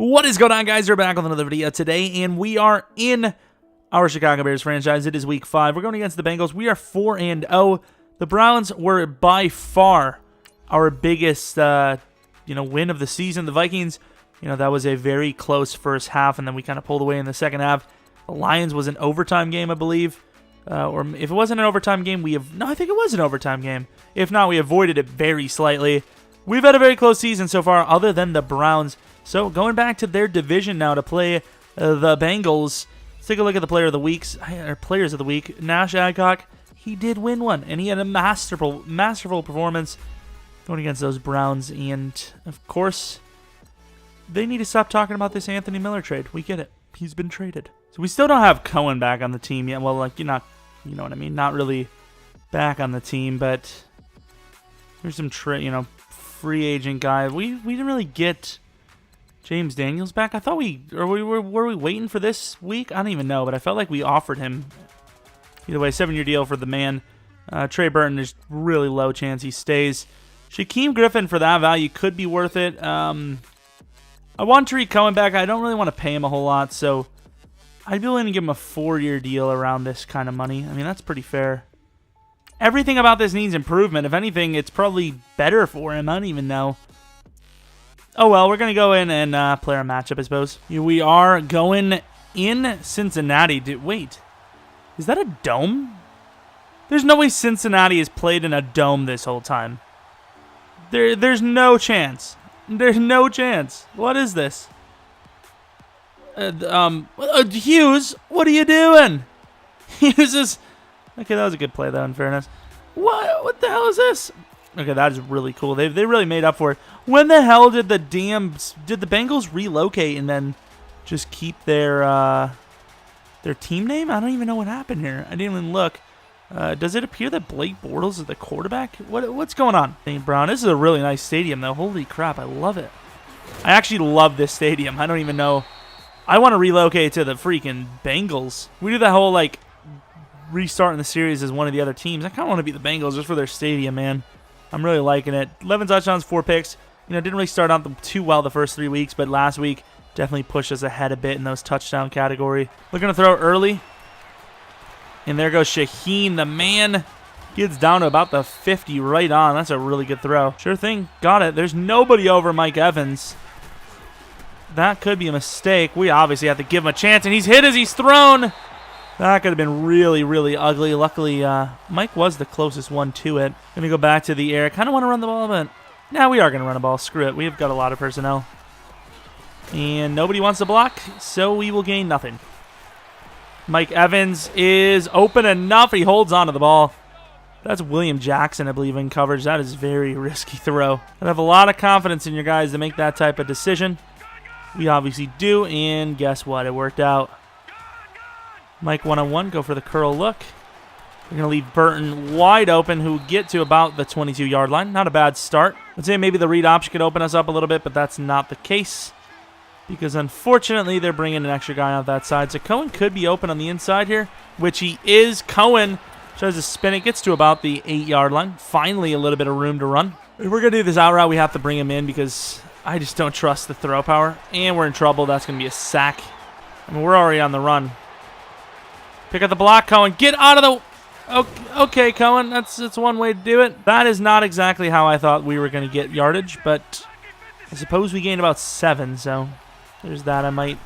What is going on, guys? We're back with another video today, and we are in our Chicago Bears franchise. It is week 5. We're going against the Bengals. We are 4-0. The Browns were by far our biggest, win of the season. The Vikings, that was a very close first half, and then we kind of pulled away in the second half. The Lions was an overtime game, I believe. Or if it wasn't an overtime game, I think it was an overtime game. If not, we avoided it very slightly. We've had a very close season so far, other than the Browns. So going back to their division now to play the Bengals. Let's take a look at the players of the week. Nash Adcock, he did win one, and he had a masterful performance going against those Browns. And of course, they need to stop talking about this Anthony Miller trade. We get it; he's been traded. So we still don't have Cohen back on the team yet. Well, you know what I mean, not really back on the team, but there's some free agent guy. We didn't really get James Daniels back. I thought were we waiting for this week? I don't even know, but I felt like we offered him. Either way, 7-year deal for the man. Trey Burton, there's really low chance he stays. Shaquem Griffin for that value could be worth it. I want Tariq Cohen back. I don't really want to pay him a whole lot, so I'd be willing to give him a 4-year deal around this kind of money. I mean, that's pretty fair. Everything about this needs improvement. If anything, it's probably better for him. I don't even know. Oh, well, we're going to go in and play our matchup, I suppose. We are going in Cincinnati. Wait, is that a dome? There's no way Cincinnati has played in a dome this whole time. There's no chance. There's no chance. What is this? Hughes, what are you doing? Hughes is... Okay, that was a good play, though, in fairness. What the hell is this? Okay, that is really cool. They really made up for it. When the hell did the Bengals relocate and then just keep their team name? I don't even know what happened here. I didn't even look. Does it appear that Blake Bortles is the quarterback? What's going on? St. Brown. This is a really nice stadium, though. Holy crap, I love it. I actually love this stadium. I don't even know. I want to relocate to the freaking Bengals. We do that whole, restarting the series as one of the other teams. I kind of want to be the Bengals just for their stadium, man. I'm really liking it. 11 touchdowns, 4 picks. Didn't really start out too well the first 3 weeks, but last week definitely pushed us ahead a bit in those touchdown category. Looking to throw early. And there goes Shaheen. The man gets down to about the 50 right on. That's a really good throw. Sure thing. Got it. There's nobody over Mike Evans. That could be a mistake. We obviously have to give him a chance, and he's hit as he's thrown. That could have been really, really ugly. Luckily, Mike was the closest one to it. Going to go back to the air. Kind of want to run the ball, but now we are going to run the ball. Screw it. We've got a lot of personnel. And nobody wants to block, so we will gain nothing. Mike Evans is open enough. He holds on to the ball. That's William Jackson, I believe, in coverage. That is a very risky throw. I have a lot of confidence in your guys to make that type of decision. We obviously do, and guess what? It worked out. Mike one-on-one, go for the curl look. We're going to leave Burton wide open, who get to about the 22-yard line. Not a bad start. I'd say maybe the read option could open us up a little bit, but that's not the case because, unfortunately, they're bringing an extra guy out that side. So Cohen could be open on the inside here, which he is. Cohen tries to spin it, gets to about the 8-yard line. Finally, a little bit of room to run. If we're going to do this out route, we have to bring him in because I just don't trust the throw power, and we're in trouble. That's going to be a sack. I mean, we're already on the run. Pick up the block, Cohen. Get out of the... Okay, Cohen. That's one way to do it. That is not exactly how I thought we were going to get yardage, but I suppose we gained about 7, so there's that. I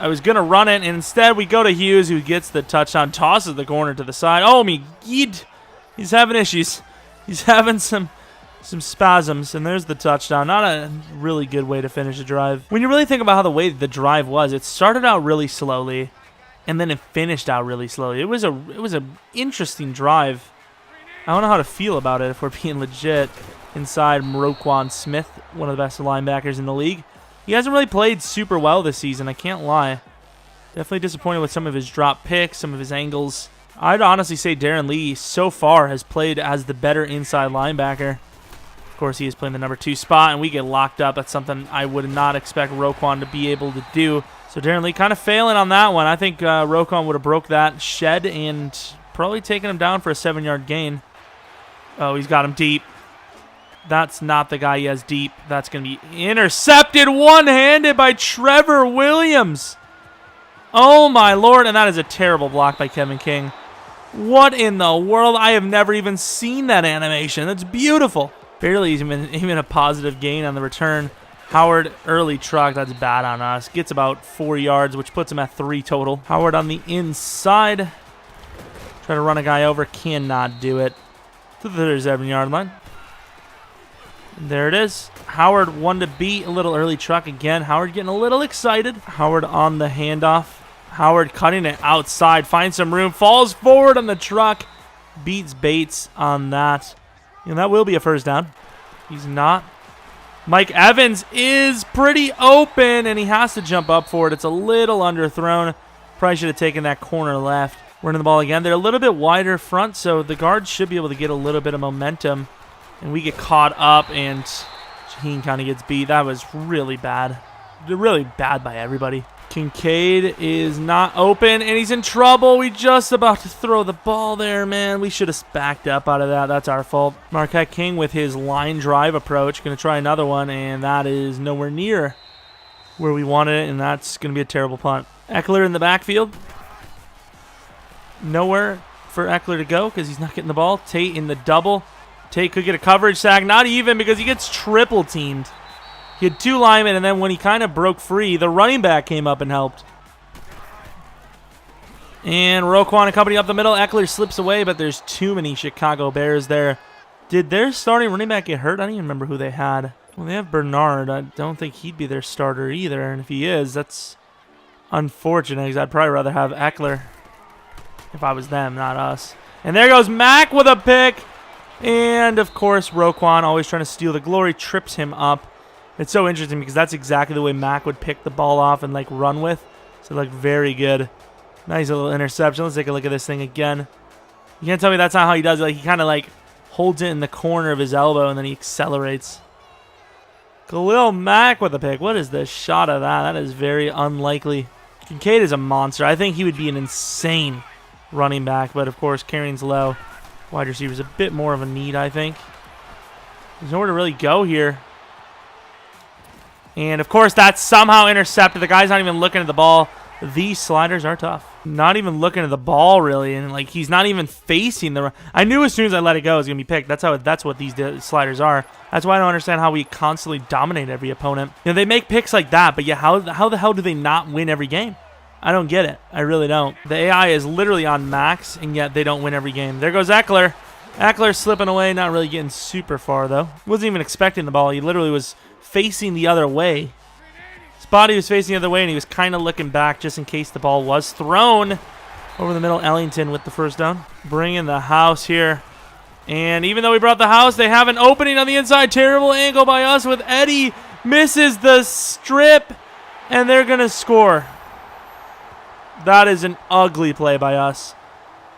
was going to run it, and instead we go to Hughes, who gets the touchdown, tosses the corner to the side. Oh, he's having issues. He's having some spasms, and there's the touchdown. Not a really good way to finish a drive. When you really think about how the way the drive was, it started out really slowly, and then it finished out really slowly. It was an interesting drive. I don't know how to feel about it, if we're being legit. Inside Roquan Smith, one of the best linebackers in the league. He hasn't really played super well this season, I can't lie. Definitely disappointed with some of his drop picks, some of his angles. I'd honestly say Darren Lee so far has played as the better inside linebacker. Of course, he is playing the number 2 spot, and we get locked up. That's something I would not expect Roquan to be able to do. So Darren Lee kind of failing on that one. I think Roquan would have broke that shed and probably taken him down for a 7-yard gain. Oh, he's got him deep. That's not the guy he has deep. That's going to be intercepted one-handed by Trevor Williams. Oh, my Lord. And that is a terrible block by Kevin King. What in the world? I have never even seen that animation. That's beautiful. Barely even a positive gain on the return. Howard, early truck. That's bad on us. Gets about 4 yards, which puts him at 3 total. Howard on the inside. Try to run a guy over. Cannot do it. To the 37-yard line. There it is. Howard one to beat. A little early truck again. Howard getting a little excited. Howard on the handoff. Howard cutting it outside. Finds some room. Falls forward on the truck. Beats Bates on that. And that will be a first down. He's not. Mike Evans is pretty open, and he has to jump up for it. It's a little underthrown. Probably should have taken that corner left. Running the ball again. They're a little bit wider front, so the guards should be able to get a little bit of momentum. And we get caught up, and Shaheen kind of gets beat. That was really bad. Really bad by everybody. Kincaid is not open, and he's in trouble. We just about to throw the ball there, man. We should have backed up out of that. That's our fault. Marquette King with his line drive approach. Going to try another one, and that is nowhere near where we wanted it, and that's going to be a terrible punt. Eckler in the backfield. Nowhere for Eckler to go because he's not getting the ball. Tate in the double. Tate could get a coverage sack. Not even, because he gets triple teamed. He had 2 linemen, and then when he kind of broke free, the running back came up and helped. And Roquan and company up the middle. Eckler slips away, but there's too many Chicago Bears there. Did their starting running back get hurt? I don't even remember who they had. Well, they have Bernard. I don't think he'd be their starter either, and if he is, that's unfortunate because I'd probably rather have Eckler if I was them, not us. And there goes Mack with a pick. And, of course, Roquan, always trying to steal the glory, trips him up. It's so interesting because that's exactly the way Mack would pick the ball off and, like, run with. So, like, very good. Nice little interception. Let's take a look at this thing again. You can't tell me that's not how he does it. Like, he kind of, like, holds it in the corner of his elbow, and then he accelerates. Khalil Mack with a pick. What is the shot of that? That is very unlikely. Kincaid is a monster. I think he would be an insane running back, but, of course, carrying's low. Wide receiver's a bit more of a need, I think. There's nowhere to really go here. And, of course, that's somehow intercepted. The guy's not even looking at the ball. These sliders are tough. Not even looking at the ball, really. And, like, he's not even facing the... I knew as soon as I let it go, it was going to be picked. That's what these sliders are. That's why I don't understand how we constantly dominate every opponent. You know, they make picks like that, but, yeah, how the hell do they not win every game? I don't get it. I really don't. The AI is literally on max, and yet they don't win every game. There goes Eckler. Eckler slipping away, not really getting super far, though. Wasn't even expecting the ball. He literally was facing the other way. His body was facing the other way, and he was kind of looking back just in case the ball was thrown. Over the middle, Ellington with the first down. Bringing the house here. And even though we brought the house, they have an opening on the inside. Terrible angle by us with Eddie. Misses the strip, and they're going to score. That is an ugly play by us.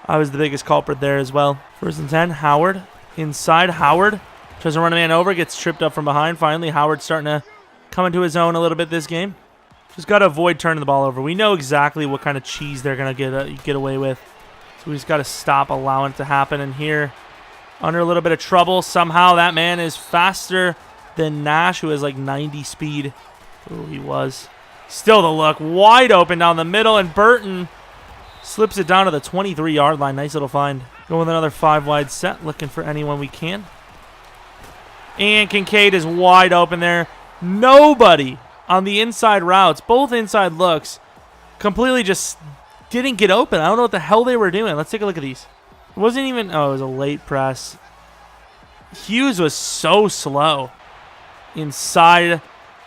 I was the biggest culprit there as well. 1st and 10, Howard. Inside, Howard. Tries to run a man over, gets tripped up from behind. Finally, Howard's starting to come into his own a little bit this game. Just got to avoid turning the ball over. We know exactly what kind of cheese they're going to get away with. So we just got to stop allowing it to happen. And here, under a little bit of trouble, somehow that man is faster than Nash, who has like 90 speed. Oh, he was. Still the look, wide open down the middle, and Burton slips it down to the 23-yard line. Nice little find. Go with another 5-wide set, looking for anyone we can. And Kincaid is wide open there. Nobody on the inside routes, both inside looks, completely just didn't get open. I don't know what the hell they were doing. Let's take a look at these. It wasn't even, oh, it was a late press. Hughes was so slow. Inside.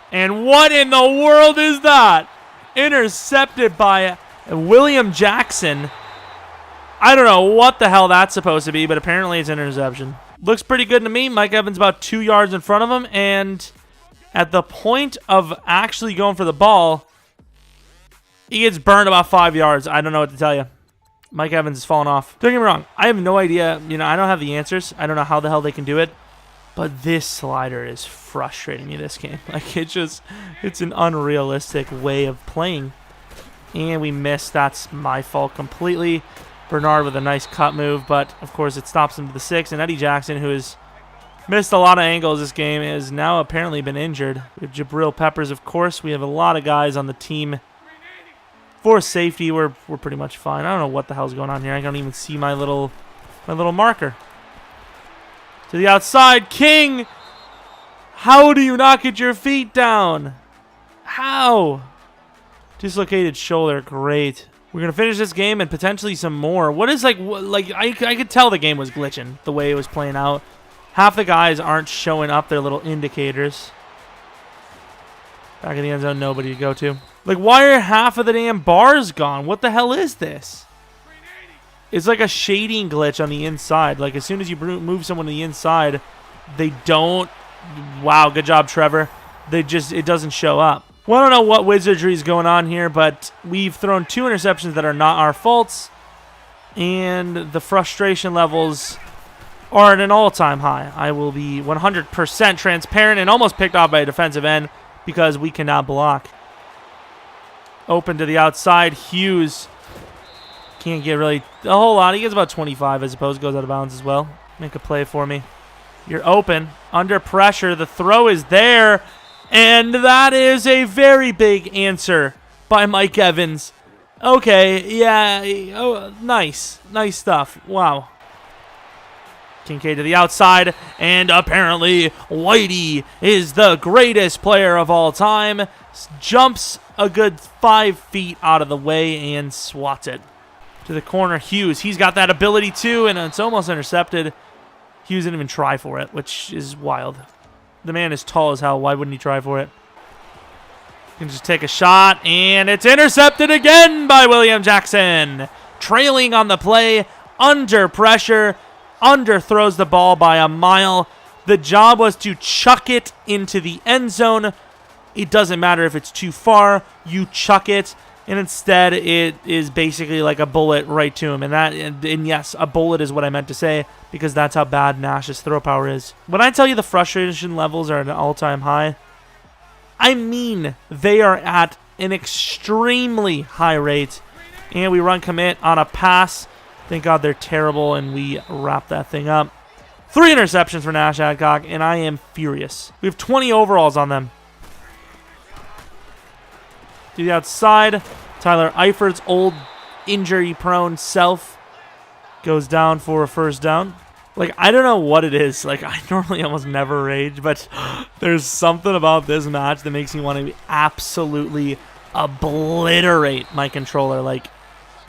And what in the world is that? Intercepted by William Jackson. I don't know what the hell that's supposed to be, but apparently it's an interception. Looks pretty good to me. Mike Evans about 2 yards in front of him, and at the point of actually going for the ball, he gets burned about 5 yards. I don't know what to tell you. Mike Evans is falling off. Don't get me wrong. I have no idea. You know, I don't have the answers. I don't know how the hell they can do it. But this slider is frustrating me this game. Like, it's an unrealistic way of playing. And we missed. That's my fault completely. Bernard with a nice cut move, but of course it stops him to the 6. And Eddie Jackson, who is Missed a lot of angles. This game has now apparently been injured. We have Jabril Peppers, of course. We have a lot of guys on the team. For safety, we're pretty much fine. I don't know what the hell's going on here. I don't even see my little marker. To the outside, King! How do you not get your feet down? How? Dislocated shoulder, great. We're going to finish this game and potentially some more. What is, I could tell the game was glitching the way it was playing out. Half the guys aren't showing up their little indicators. Back in the end zone, nobody to go to. Like, why are half of the damn bars gone? What the hell is this? It's like a shading glitch on the inside. Like, as soon as you move someone to the inside, they don't... Wow, good job, Trevor. It doesn't show up. Well, I don't know what wizardry is going on here, but we've thrown 2 interceptions that are not our faults. And the frustration levels are at an all-time high. I will be 100% transparent and almost picked off by a defensive end because we cannot block. Open to the outside. Hughes can't get really a whole lot. He gets about 25, I suppose. Goes out of bounds as well. Make a play for me. You're open. Under pressure. The throw is there. And that is a very big answer by Mike Evans. Okay, yeah. Oh, nice. Nice stuff. Wow. Kincaid to the outside, and apparently Whitey is the greatest player of all time. Jumps a good 5 feet out of the way and swats it. To the corner, Hughes. He's got that ability too, and it's almost intercepted. Hughes didn't even try for it, which is wild. The man is tall as hell. Why wouldn't he try for it? He can just take a shot, and it's intercepted again by William Jackson. Trailing on the play, under pressure. Underthrows the ball by a mile. The job was to chuck it into the end zone. It doesn't matter if it's too far. You chuck it, and instead it is basically like a bullet right to him. And yes, a bullet is what I meant to say because that's how bad Nash's throw power is. When I tell you the frustration levels are at an all-time high, I mean they are at an extremely high rate. And we run commit on a pass. Thank God they're terrible, and we wrap that thing up. 3 interceptions for Nash Adcock, and I am furious. We have 20 overalls on them. To the outside, Tyler Eifert's old injury-prone self goes down for a first down. Like, I don't know what it is. Like, I normally almost never rage, but there's something about this match that makes me want to absolutely obliterate my controller. Like,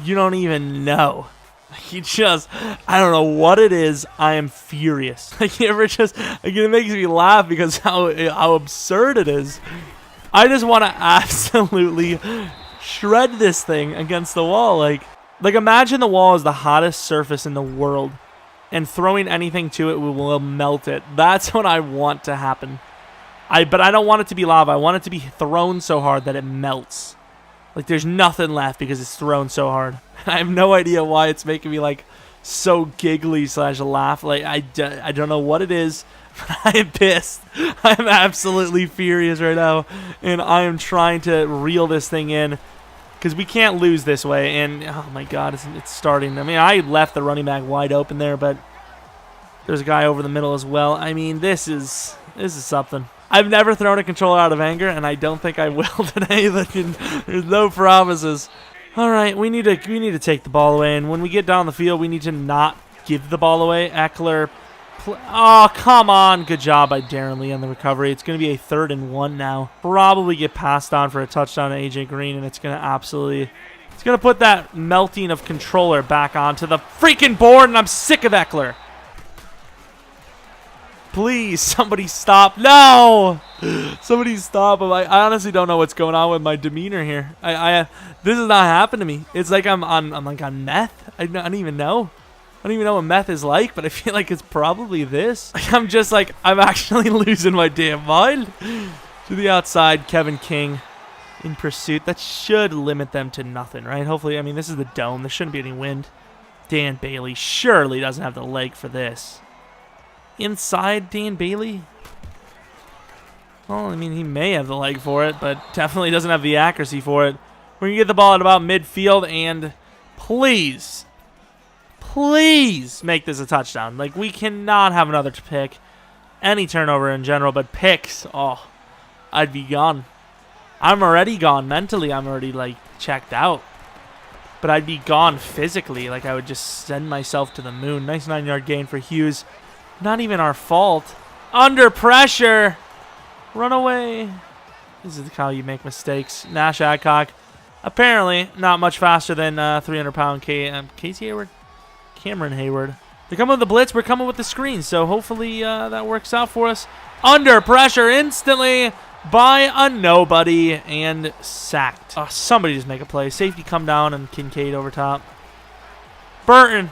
you don't even know. I don't know what it is. I am furious. Like, it makes me laugh because how absurd it is. I just want to absolutely shred this thing against the wall. Like imagine the wall is the hottest surface in the world, and throwing anything to it will melt it. That's what I want to happen. But I don't want it to be lava. I want it to be thrown so hard that it melts. Like, there's nothing left because it's thrown so hard. I have no idea why it's making me, like, so giggly / laugh. Like, I don't know what it is, but I am pissed. I am absolutely furious right now, and I am trying to reel this thing in because we can't lose this way. And, oh, my God, it's starting. I mean, I left the running back wide open there, but there's a guy over the middle as well. I mean, this is something. I've never thrown a controller out of anger, and I don't think I will today. There's no promises. All right, we need to take the ball away, and when we get down the field, we need to not give the ball away. Eckler, oh, come on. Good job by Darren Lee on the recovery. It's going to be a 3rd and 1 now. Probably get passed on for a touchdown to A.J. Green, and it's going to put that melting of controller back onto the freaking board, and I'm sick of Eckler. Please, somebody stop. No! Somebody stop him. I honestly don't know what's going on with my demeanor here. This has not happened to me. It's like I'm like on meth. I don't even know. I don't even know what meth is like, but I feel like it's probably this. I'm actually losing my damn mind. To the outside, Kevin King in pursuit. That should limit them to nothing, right? Hopefully, I mean, this is the dome. There shouldn't be any wind. Dan Bailey surely doesn't have the leg for this. Inside Dan Bailey? Well, I mean, he may have the leg for it, but definitely doesn't have the accuracy for it. We're going to get the ball at about midfield, and please make this a touchdown. Like, we cannot have another pick. any turnover in general, but picks, oh, I'd be gone. I'm already gone mentally. I'm already, like, checked out. But I'd be gone physically. Like, I would just send myself to the moon. Nice 9-yard gain for Hughes. Not even our fault. Under pressure. Run away. This is how you make mistakes. Nash Adcock. Apparently, not much faster than 300-pound Casey Hayward? Cameron Hayward. They're coming with the blitz. We're coming with the screen. So hopefully that works out for us. Under pressure instantly by a nobody and sacked. Oh, somebody just make a play. Safety come down and Kincaid over top. Burton.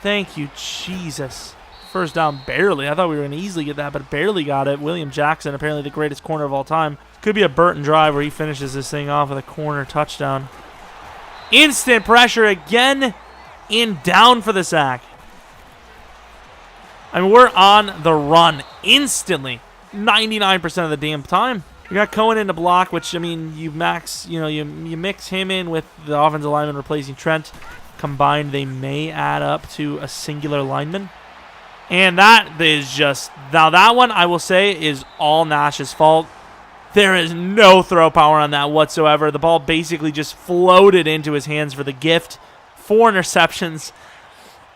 Thank you, Jesus. First down barely. I thought we were going to easily get that, but barely got it. William Jackson, apparently the greatest corner of all time. Could be a Burton drive where he finishes this thing off with a corner touchdown. Instant pressure again and down for the sack. I mean, we're on the run instantly. 99% of the damn time. We got Cohen in the block, which, I mean, you mix him in with the offensive lineman replacing Trent. Combined, they may add up to a singular lineman. And that is just, now that one, I will say, is all Nash's fault. There is no throw power on that whatsoever. The ball basically just floated into his hands for the gift. 4 interceptions.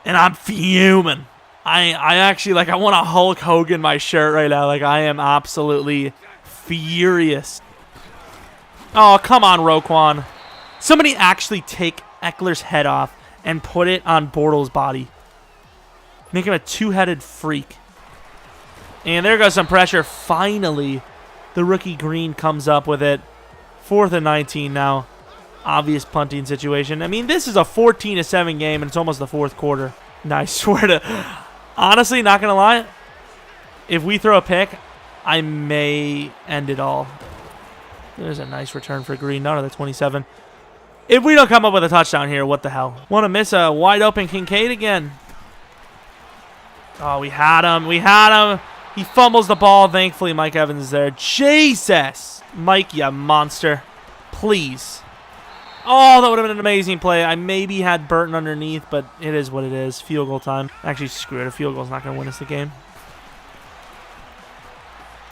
And I'm fuming. I actually, like, I want to Hulk Hogan my shirt right now. Like, I am absolutely furious. Oh, come on, Roquan. Somebody actually take Eckler's head off and put it on Bortles' body. Make him a two-headed freak. And there goes some pressure. Finally, the rookie Green comes up with it. 4th and 19 now. Obvious punting situation. I mean, this is a 14-7 game, and it's almost the 4th quarter. And I swear to... Honestly, not going to lie, if we throw a pick, I may end it all. There's a nice return for Green. None of the 27. If we don't come up with a touchdown here, what the hell? Want to miss a wide-open Kincaid again. Oh, we had him. We had him. He fumbles the ball. Thankfully, Mike Evans is there. Jesus. Mike, you monster. Please. Oh, that would have been an amazing play. I maybe had Burton underneath, but it is what it is. Field goal time. Actually, screw it. A field goal is not going to win us the game.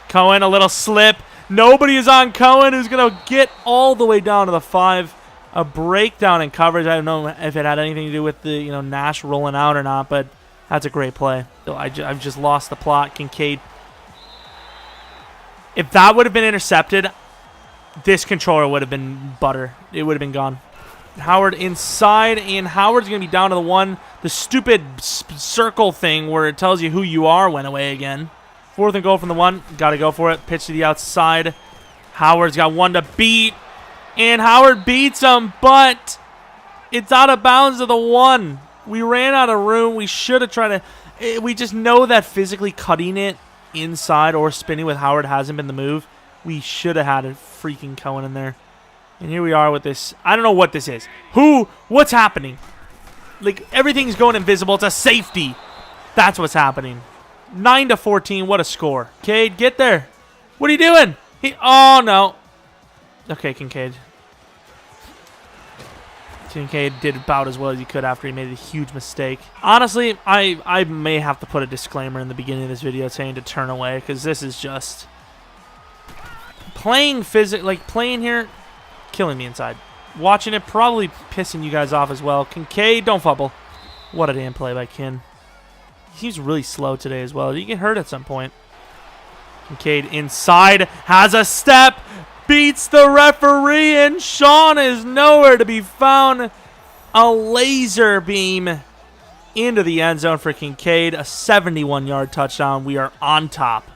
Cohen, a little slip. Nobody is on Cohen, who's going to get all the way down to the 5. A breakdown in coverage. I don't know if it had anything to do with the Nash rolling out or not, but that's a great play. I've just lost the plot. Kincaid. If that would have been intercepted, this controller would have been butter. It would have been gone. Howard inside, and Howard's going to be down to the 1. The stupid circle thing where it tells you who you are went away again. 4th and goal from the 1. Got to go for it. Pitch to the outside. Howard's got 1 to beat, and Howard beats him, but it's out of bounds to the 1. We ran out of room. We should have tried to... We just know that physically cutting it inside or spinning with Howard hasn't been the move. We should have had a freaking Cohen in there. And here we are with this. I don't know what this is. What's happening? Like, everything's going invisible. It's a safety. That's what's happening. 9-14. What a score. Kincaid, get there. What are you doing? Oh, no. Okay, Kincaid. Kincaid did about as well as he could after he made a huge mistake. Honestly, I may have to put a disclaimer in the beginning of this video saying to turn away, because this is just... Playing here, killing me inside. Watching it, probably pissing you guys off as well. Kincaid, don't fumble. What a damn play by Kin. He's really slow today as well. Did he get hurt at some point? Kincaid inside, has a step, beats the referee, and Sean is nowhere to be found. A laser beam into the end zone for Kincaid. A 71-yard touchdown. We are on top.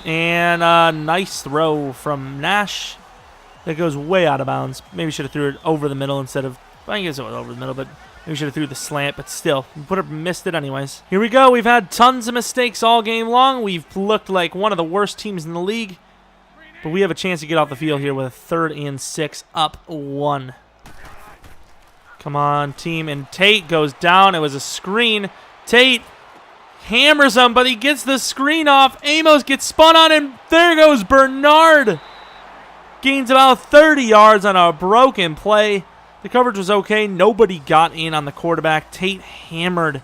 And a nice throw from Nash that goes way out of bounds. Maybe should have threw it over the middle instead of... I guess it was over the middle, but maybe should have threw the slant. But still, would have missed it anyways. Here we go. We've had tons of mistakes all game long. We've looked like one of the worst teams in the league. But we have a chance to get off the field here with a 3rd and 6, up 1. Come on, team. And Tate goes down. It was a screen. Tate hammers him, but he gets the screen off. Amos gets spun on, and there goes Bernard. Gains about 30 yards on a broken play. The coverage was okay. Nobody got in on the quarterback. Tate hammered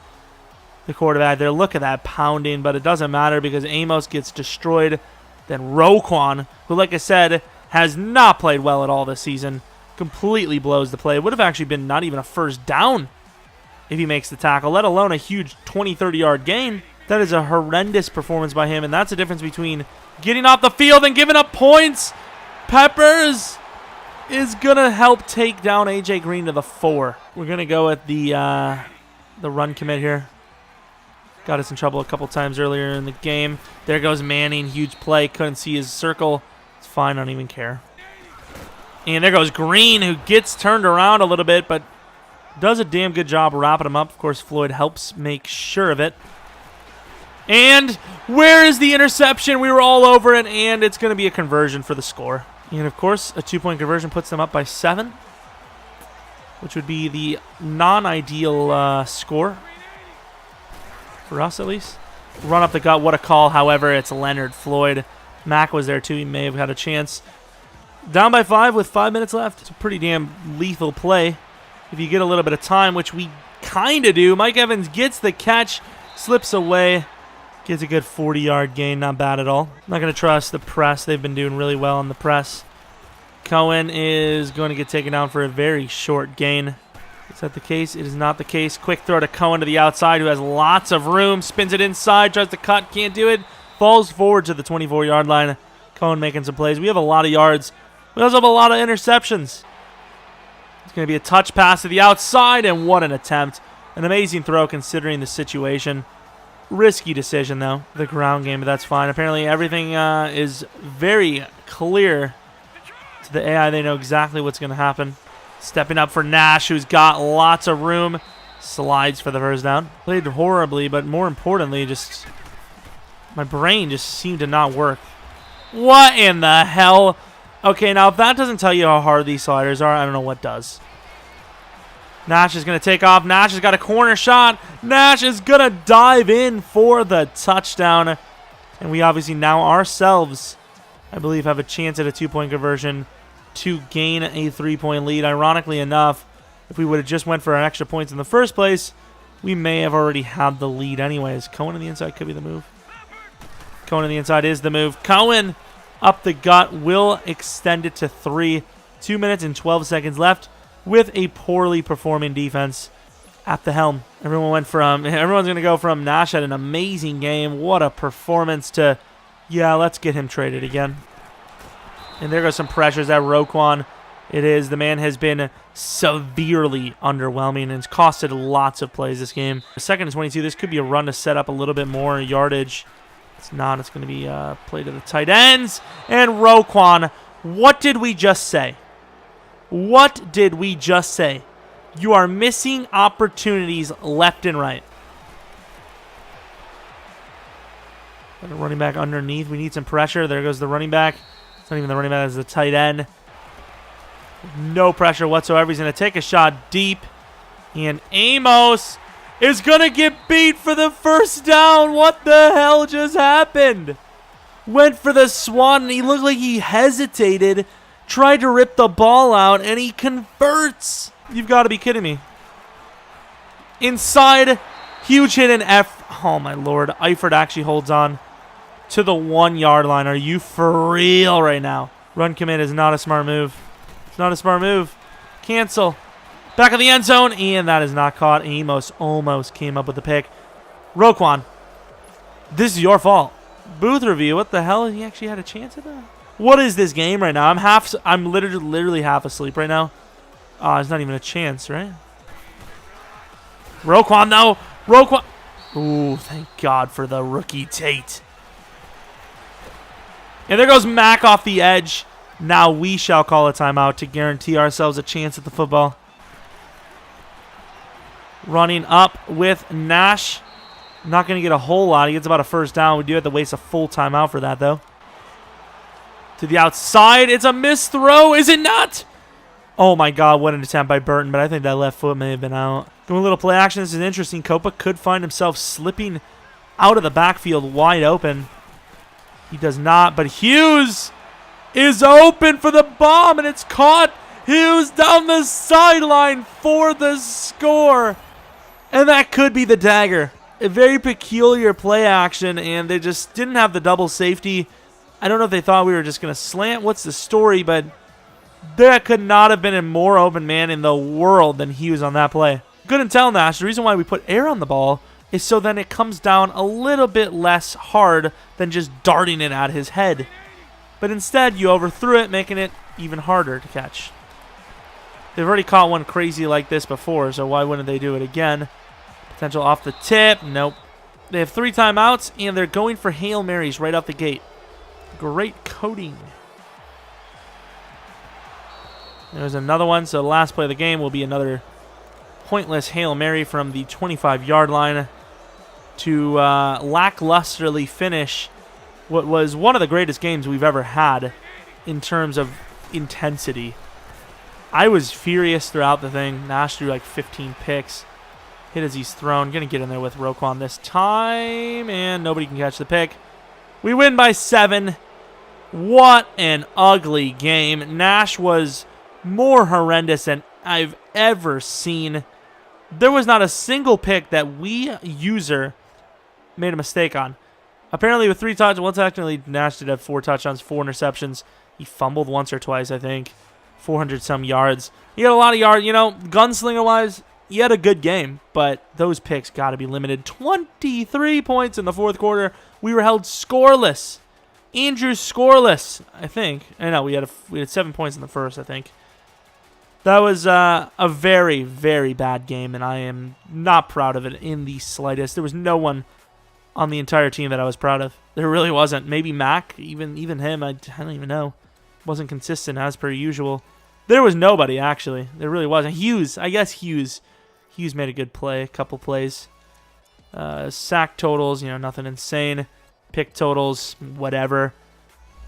the quarterback there. Look at that pounding, but it doesn't matter because Amos gets destroyed. Then Roquan, who, like I said, has not played well at all this season, completely blows the play. It would have actually been not even a first down if he makes the tackle, let alone a huge 20, 30-yard gain. That is a horrendous performance by him, and that's the difference between getting off the field and giving up points. Peppers is going to help take down A.J. Green to the 4. We're going to go with the run commit here. Got us in trouble a couple times earlier in the game. There goes Manning, huge play. Couldn't see his circle. It's fine, I don't even care. And there goes Green, who gets turned around a little bit, but does a damn good job wrapping him up. Of course, Floyd helps make sure of it. And where is the interception? We were all over it, and it's going to be a conversion for the score. And, of course, a 2-point conversion puts them up by 7, which would be the non-ideal score for us, at least. Run up the gut. What a call. However, it's Leonard Floyd. Mack was there, too. He may have had a chance. Down by 5 with 5 minutes left. It's a pretty damn lethal play if you get a little bit of time, which we kind of do. Mike Evans gets the catch, slips away. Gets a good 40-yard gain, not bad at all. I'm not going to trust the press. They've been doing really well in the press. Cohen is going to get taken down for a very short gain. Is that the case? It is not the case. Quick throw to Cohen to the outside, who has lots of room. Spins it inside, tries to cut, can't do it. Falls forward to the 24-yard line. Cohen making some plays. We have a lot of yards. We also have a lot of interceptions. It's going to be a touch pass to the outside, and what an attempt. An amazing throw considering the situation. Risky decision, though, the ground game, but that's fine. Apparently, everything is very clear to the AI. They know exactly what's going to happen. Stepping up for Nash, who's got lots of room. Slides for the first down. Played horribly, but more importantly, just my brain just seemed to not work. What in the hell? Okay, now if that doesn't tell you how hard these sliders are, I don't know what does. Nash is going to take off. Nash has got a corner shot. Nash is going to dive in for the touchdown. And we obviously now ourselves, I believe, have a chance at a 2-point conversion to gain a 3-point lead. Ironically enough, if we would have just went for our extra points in the first place, we may have already had the lead anyways. Cohen on the inside could be the move. Cohen on the inside is the move. Cohen up the gut will extend it to 3. 2 minutes and 12 seconds left. With a poorly performing defense at the helm. Everyone's going to go from Nash had an amazing game. What a performance to, yeah, let's get him traded again. And there goes some pressures at Roquan. It is. The man has been severely underwhelming and it's costed lots of plays this game. 2nd and 22. This could be a run to set up a little bit more yardage. It's not. It's going to be a play to the tight ends. And Roquan, what did we just say? What did we just say? You are missing opportunities left and right. Got a running back underneath. We need some pressure. There goes the running back. It's not even the running back. It's the tight end. No pressure whatsoever. He's going to take a shot deep. And Amos is going to get beat for the first down. What the hell just happened? Went for the swan, and he looked like he hesitated. Tried to rip the ball out, and he converts. You've got to be kidding me. Inside, huge hit in F. Oh, my Lord. Eifert actually holds on to the 1-yard line. Are you for real right now? Run commit is not a smart move. It's not a smart move. Cancel. Back of the end zone, and that is not caught. Amos almost came up with the pick. Roquan, this is your fault. Booth review, what the hell? He actually had a chance at that? What is this game right now? I'm literally half asleep right now. There's not even a chance, right? Roquan, though. Roquan. Ooh, thank God for the rookie Tate. And there goes Mack off the edge. Now we shall call a timeout to guarantee ourselves a chance at the football. Running up with Nash. Not going to get a whole lot. He gets about a first down. We do have to waste a full timeout for that, though. To the outside. It's a missed throw. Is it not? Oh, my God. What an attempt by Burton. But I think that left foot may have been out. Doing a little play action. This is interesting. Copa could find himself slipping out of the backfield wide open. He does not. But Hughes is open for the bomb. And it's caught. Hughes down the sideline for the score. And that could be the dagger. a very peculiar play action, and they just didn't have the double safety. I don't know if they thought we were just going to slant. What's the story? But there could not have been a more open man in the world than Hughes on that play. Couldn't tell, Nash. The reason why we put air on the ball is so then it comes down a little bit less hard than just darting it at his head. But instead, you overthrew it, making it even harder to catch. They've already caught one crazy like this before, so why wouldn't they do it again? Potential off the tip. Nope. They have 3 timeouts, and they're going for Hail Marys right out the gate. Great coding. There's another one, so the last play of the game will be another pointless Hail Mary from the 25-yard line to lacklusterly finish what was one of the greatest games we've ever had in terms of intensity. I was furious throughout the thing. Nash threw like 15 picks. Hit as he's thrown. Going to get in there with Roquan this time, and nobody can catch the pick. We win by 7. What an ugly game. Nash was more horrendous than I've ever seen. There was not a single pick that we user made a mistake on. Apparently with 3 touchdowns, well, technically Nash did have 4 touchdowns, 4 interceptions. He fumbled once or twice, I think. 400-some yards. He had a lot of yards. You know, gunslinger-wise, he had a good game, but those picks got to be limited. 23 points in the fourth quarter. We were held scoreless. Andrew scoreless, I think. I know, we had 7 points in the first, I think. That was a very, very bad game, and I am not proud of it in the slightest. There was no one on the entire team that I was proud of. There really wasn't. Maybe Mac, even him, I don't even know. Wasn't consistent as per usual. There was nobody, actually. There really wasn't. Hughes, I guess Hughes. Hughes made a good play, a couple plays. Sack totals, nothing insane. Pick totals, whatever.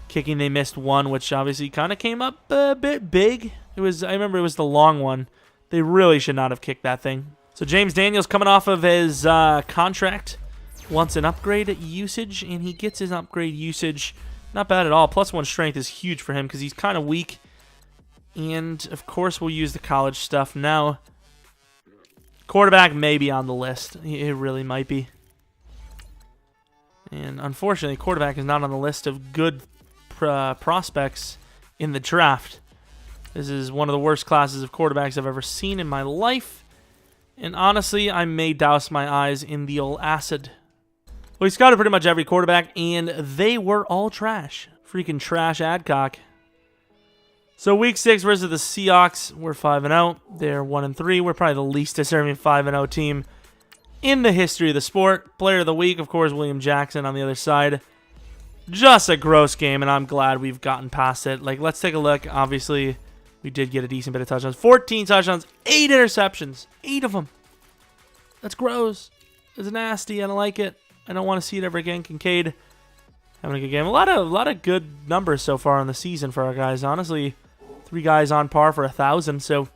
Kicking, they missed one, which obviously kind of came up a bit big. I remember it was the long one. They really should not have kicked that thing. So James Daniels coming off of his contract wants an upgrade usage, and he gets his upgrade usage. Not bad at all. +1 strength is huge for him because he's kind of weak. And, of course, we'll use the college stuff now. Quarterback may be on the list. It really might be. And, unfortunately, quarterback is not on the list of good prospects in the draft. This is one of the worst classes of quarterbacks I've ever seen in my life. And, honestly, I may douse my eyes in the old acid. Well, he scouted pretty much every quarterback, and they were all trash. Freaking trash Adcock. So week 6 versus the Seahawks, we're 5-0. They're 1-3. We're probably the least deserving 5-0 team in the history of the sport. Player of the week, of course, William Jackson on the other side. Just a gross game, and I'm glad we've gotten past it. Let's take a look. Obviously, we did get a decent bit of touchdowns. 14 touchdowns, 8 interceptions. 8 of them. That's gross. It's nasty. I don't like it. I don't want to see it ever again. Kincaid having a good game. A lot of good numbers so far in the season for our guys. Honestly, 3 guys on par for 1,000. So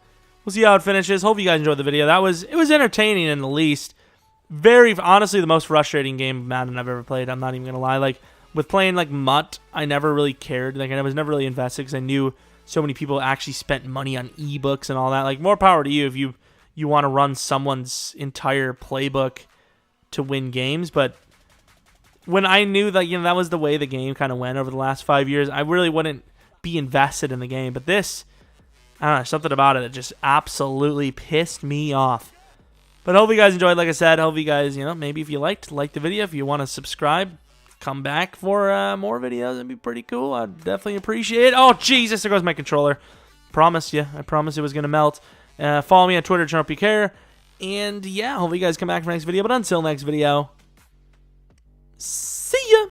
we'll see how it finishes. Hope you guys enjoyed the video. It was entertaining in the least. Very honestly the most frustrating game of Madden I've ever played. I'm not even gonna lie. With playing Mutt, I never really cared. I was never really invested because I knew so many people actually spent money on ebooks and all that. More power to you if you want to run someone's entire playbook to win games. But when I knew that that was the way the game kind of went over the last 5 years, I really wouldn't be invested in the game. But this, I don't know, something about it that just absolutely pissed me off. But hope you guys enjoyed. Like I said, hope you guys, maybe if you like the video, if you want to subscribe, come back for more videos. It'd be pretty cool. I'd definitely appreciate it. Oh, Jesus, there goes my controller. Promised you. I promised it was going to melt. Follow me on Twitter, Jeromepkr. And yeah, hope you guys come back for the next video. But until next video, see